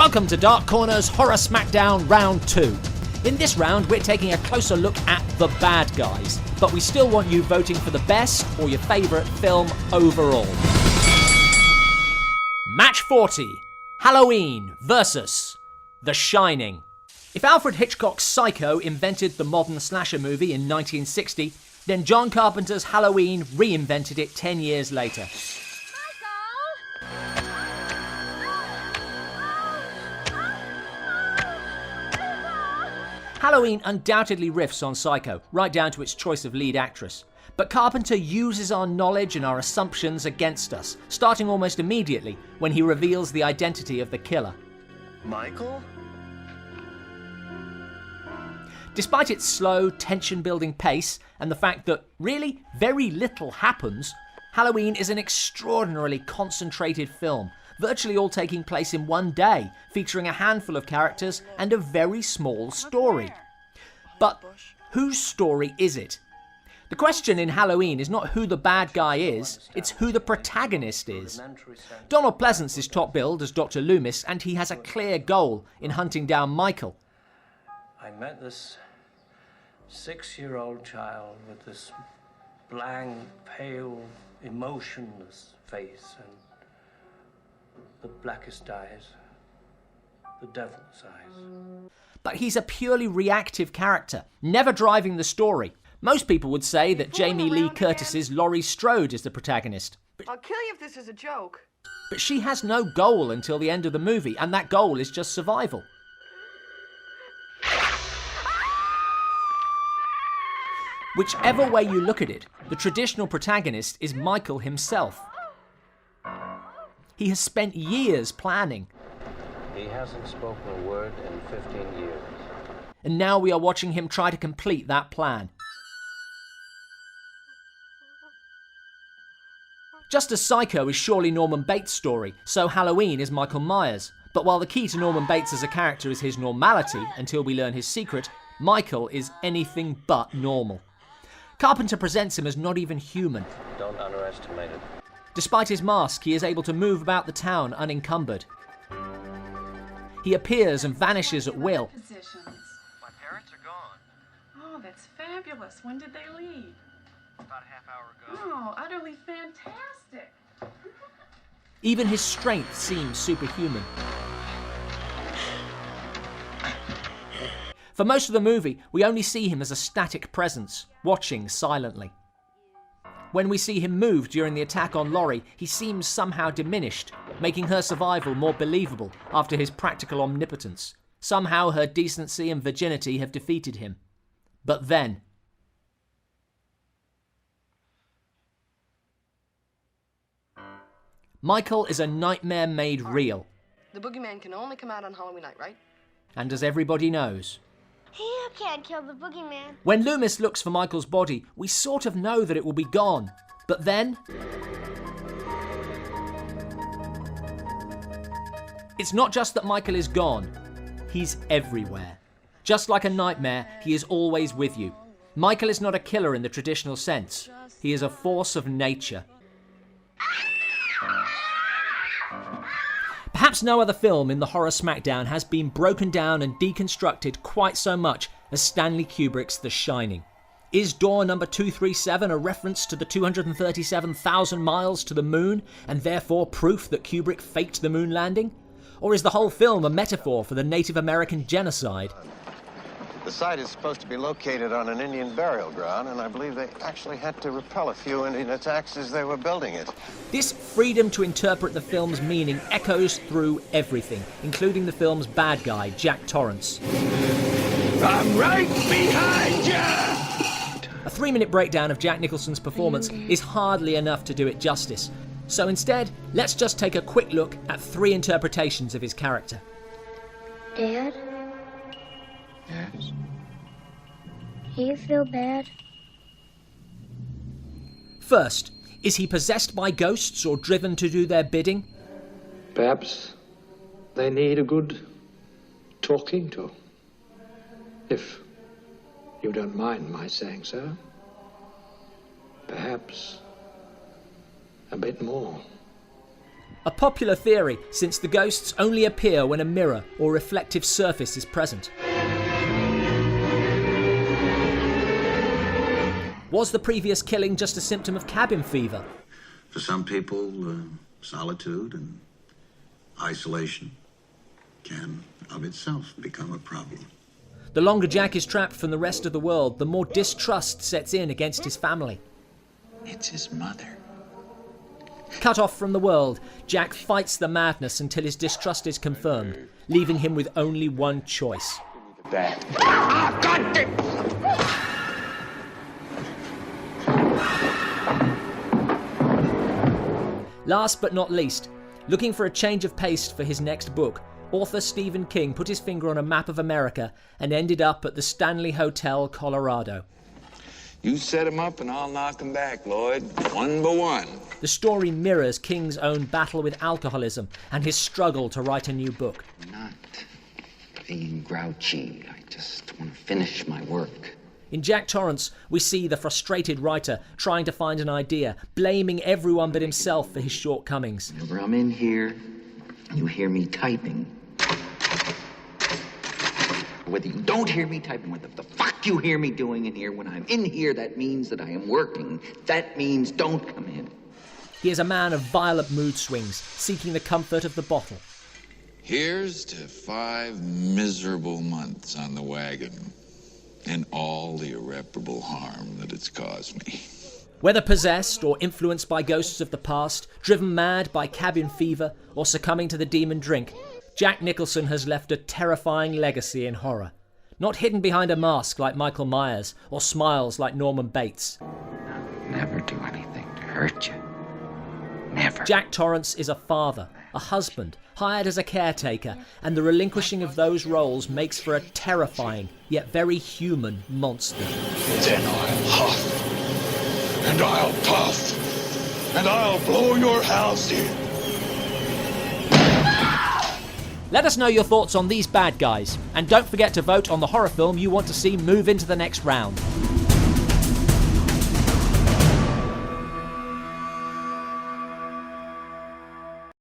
Welcome to Dark Corner's Horror Smackdown Round 2. In this round, we're taking a closer look at the bad guys, but we still want you voting for the best or your favourite film overall. Match 40, Halloween versus The Shining. If Alfred Hitchcock's Psycho invented the modern slasher movie in 1960, then John Carpenter's Halloween reinvented it 10 years later. Halloween undoubtedly riffs on Psycho, right down to its choice of lead actress. But Carpenter uses our knowledge and our assumptions against us, starting almost immediately when he reveals the identity of the killer. Michael? Despite its slow, tension-building pace and the fact that really very little happens, Halloween is an extraordinarily concentrated film, virtually all taking place in one day, featuring a handful of characters and a very small story. But whose story is it? The question in Halloween is not who the bad guy is, it's who the protagonist is. Donald Pleasance is top billed as Dr. Loomis, and he has a clear goal in hunting down Michael. I met this 6-year-old child with this blank, pale, emotionless face and the blackest eyes, the devil's eyes. But he's a purely reactive character, never driving the story. Most people would say that Jamie Lee Curtis's Laurie Strode is the protagonist. I'll kill you if this is a joke. But she has no goal until the end of the movie, and that goal is just survival. Whichever way you look at it, the traditional protagonist is Michael himself. He has spent years planning. He hasn't spoken a word in 15 years. And now we are watching him try to complete that plan. Just as Psycho is surely Norman Bates' story, so Halloween is Michael Myers. But while the key to Norman Bates as a character is his normality, until we learn his secret, Michael is anything but normal. Carpenter presents him as not even human. Don't underestimate it. Despite his mask, he is able to move about the town unencumbered. He appears and vanishes at will. Positions. My parents are gone. Oh, that's fabulous. When did they leave? About a half hour ago. Oh, utterly fantastic. Even his strength seems superhuman. For most of the movie, we only see him as a static presence, watching silently. When we see him move during the attack on Laurie, he seems somehow diminished, making her survival more believable after his practical omnipotence. Somehow her decency and virginity have defeated him. But then... Michael is a nightmare made real. The boogeyman can only come out on Halloween night, right? And as everybody knows... You can't kill the boogeyman. When Loomis looks for Michael's body, we sort of know that it will be gone. But then... It's not just that Michael is gone. He's everywhere. Just like a nightmare, he is always with you. Michael is not a killer in the traditional sense. He is a force of nature. Perhaps no other film in the Horror Smackdown has been broken down and deconstructed quite so much as Stanley Kubrick's The Shining. Is door number 237 a reference to the 237,000 miles to the moon, and therefore proof that Kubrick faked the moon landing? Or is the whole film a metaphor for the Native American genocide? The site is supposed to be located on an Indian burial ground, and I believe they actually had to repel a few Indian attacks as they were building it. This freedom to interpret the film's meaning echoes through everything, including the film's bad guy, Jack Torrance. I'm right behind you! A 3-minute breakdown of Jack Nicholson's performance is hardly enough to do it justice. So instead, let's just take a quick look at 3 interpretations of his character. Dad? Yes? Do you feel bad? First, is he possessed by ghosts or driven to do their bidding? Perhaps they need a good talking to. If you don't mind my saying so. Perhaps a bit more. A popular theory, since the ghosts only appear when a mirror or reflective surface is present. Was the previous killing just a symptom of cabin fever? For some people, solitude and isolation can of itself become a problem. The longer Jack is trapped from the rest of the world, the more distrust sets in against his family. It's his mother. Cut off from the world, Jack fights the madness until his distrust is confirmed, leaving him with only one choice. That. Last but not least, looking for a change of pace for his next book, author Stephen King put his finger on a map of America and ended up at the Stanley Hotel, Colorado. You set him up and I'll knock him back, Lloyd, one by one. The story mirrors King's own battle with alcoholism and his struggle to write a new book. I'm not being grouchy. I just want to finish my work. In Jack Torrance, we see the frustrated writer trying to find an idea, blaming everyone but himself for his shortcomings. Whenever I'm in here, you hear me typing. Whether you don't hear me typing, what the fuck you hear me doing in here, when I'm in here, that means that I am working. That means don't come in. He is a man of violent mood swings, seeking the comfort of the bottle. Here's to 5 miserable months on the wagon and all the irreparable harm that it's caused me. Whether possessed or influenced by ghosts of the past, driven mad by cabin fever, or succumbing to the demon drink, Jack Nicholson has left a terrifying legacy in horror. Not hidden behind a mask like Michael Myers, or smiles like Norman Bates. I'll never do anything to hurt you. Never. Jack Torrance is a father, a husband, hired as a caretaker, and the relinquishing of those roles makes for a terrifying, yet very human monster. Then I'll huff, and I'll puff, and I'll blow your house in. Let us know your thoughts on these bad guys, and don't forget to vote on the horror film you want to see move into the next round.